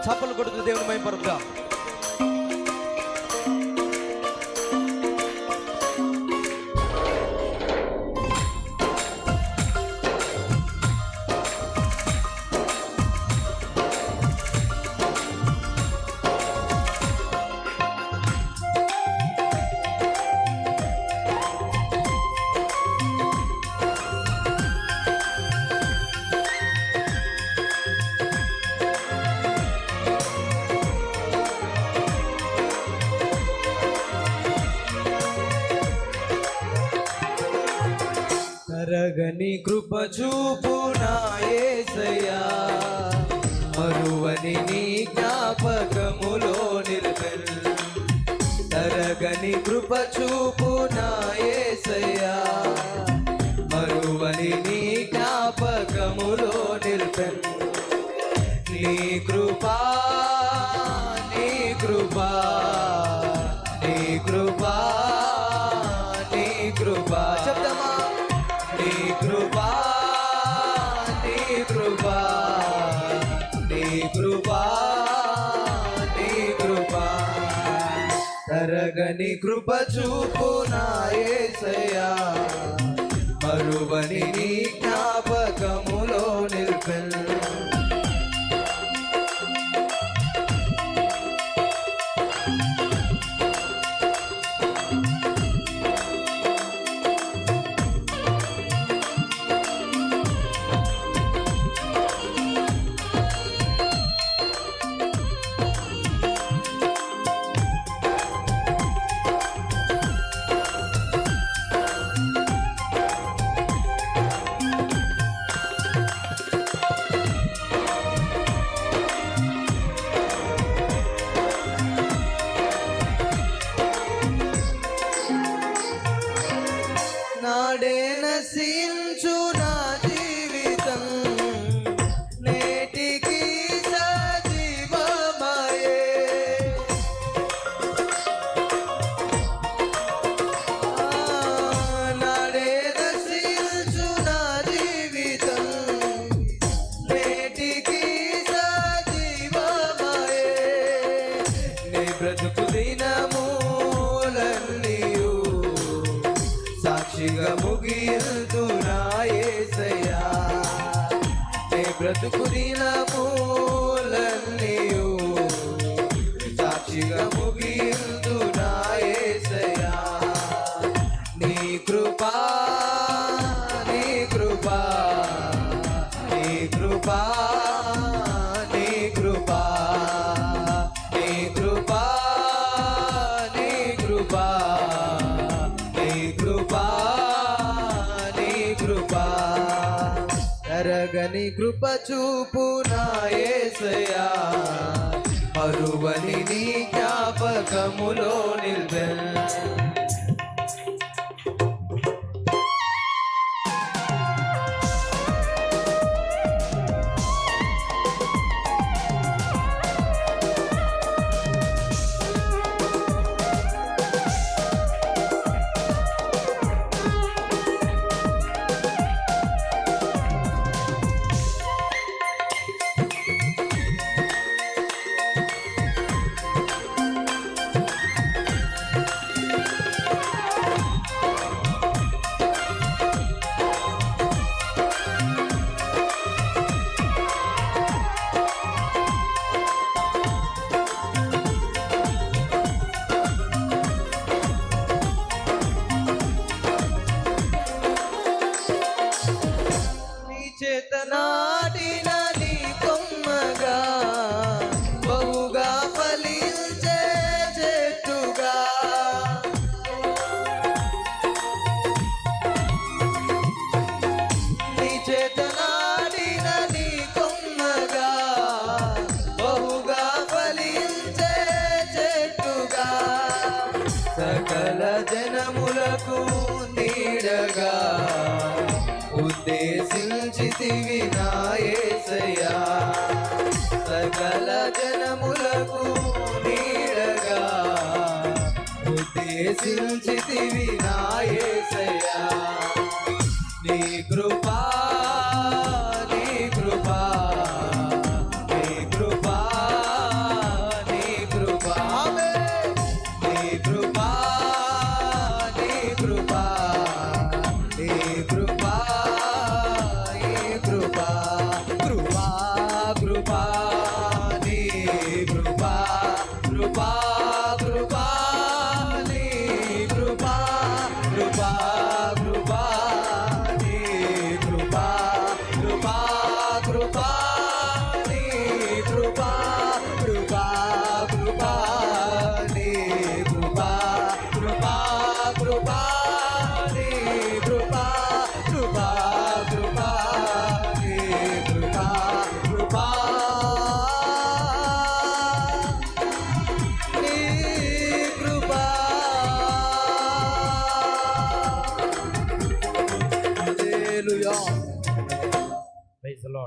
చప్పలు కొడుతూ దేవుని మహిమపరుద్దాం. తరగని కృప చూపు నా యేసయ్యా, మరువని నీ జ్ఞాపకములో నిలిపెను. తరగని కృప చూపు నా యేసయ్యా, మరువని నీ జ్ఞాపకములో నిలిపెను. నీ కృపా నీ కృపా నీ కృపా నీ కృపా శబ్దమా, నీ కృపా నీ కృపా నీ కృపా నీ కృపా, తరగని కృప చూపు నా యేసయ్యా, మరువని నీ జ్ఞాపకములో నిలిపెను. నాడే నశించు నా జీవితం, నేటికి సజీవమయే. నాడే నశించు నా జీవితం, నేటికి సజీవమయే. నీ బ్రతుకు దినములన్నీయు సాక్షిగా ముగియదు నా యేసయ్యా, నీ బ్రతుకు దినములన్నీయు సాక్షిగా ముగియదు నా యేసయ్యా. నీ కృపా నీ కృపా నీ కృపా నీ కృపా నీ కృపా నీ కృపా నీ కృపా నీ కృపా, తరగని కృప చూపు నా యేసయ్యా, మరువని నీ జ్ఞాపకములో నిలిపెను. చేతనాటిన నీ కొమ్మగా బహుగా ఫలించే చెట్టుగా, నీ చేతనాటిన నీ కొమ్మగా బహుగా ఫలించే చెట్టుగా, సకల జనములకు నీడగా ఉద్దేశించితివి నా యేసయ్యా, సకల జనములకు నీడగా ఉద్దేశించితివి నా యేసయ్యా. నీ కృపా కృపా కృపా నీ కృపా కృపా కృపా నీ కృపా కృపా కృపా నీ కృపా కృపా కృపా నీ కృపా కృపా కృపా నీ కృపా కృపా నీ కృపా హల్లెలూయా. Praise the lord.